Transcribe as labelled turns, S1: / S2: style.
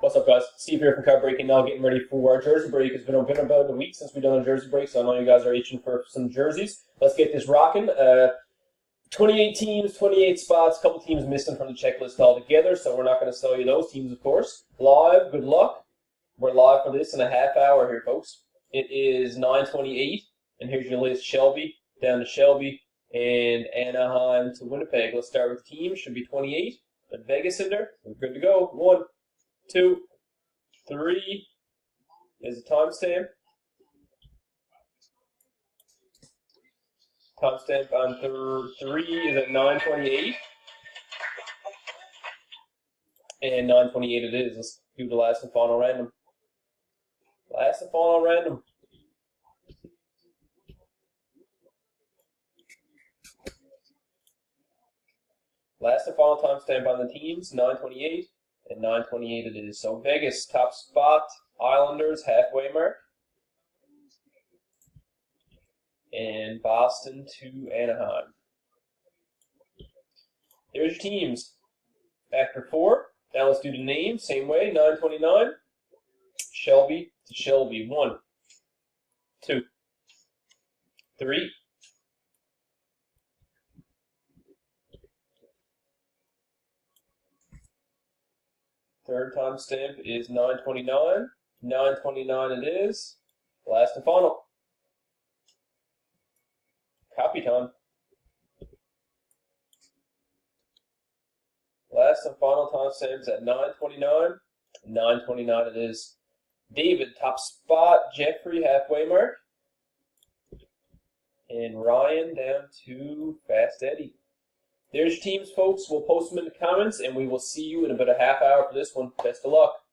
S1: What's up, guys? Steve here from Card Breaking, now getting ready for our jersey break. It's been about a week since we've done a jersey break, so I know you guys are itching for some jerseys. Let's get this rocking. 28 teams, 28 spots, a couple teams missing from the checklist altogether, so we're not going to sell you those teams, of course. Live, good luck. We're live for this in a half hour here, folks. It is 9:28, and here's your list. Shelby, down to Shelby, and Anaheim to Winnipeg. Let's start with teams. Should be 28. But Vegas in there. We're good to go. 1, 2, 3. There's a timestamp. Timestamp on 3 is at 9:28. And 9:28 it is. Let's do the last and final random. Last and final random. Last and final timestamp on the teams, 9:28. And 9:28 it is. So Vegas, top spot. Islanders, halfway mark. And Boston to Anaheim. There's your teams. After 4, now let's do the names, same way, 9:29. Shelby to Shelby. 1, 2, 3. Third timestamp is 9:29. 9:29 it is. Last and final. Copy time. Last and final timestamps at 9:29. 9:29 it is. David, top spot. Jeffrey, halfway mark. And Ryan down to Fast Eddie. There's your teams, folks. We'll post them in the comments, and we will see you in about a half hour for this one. Best of luck.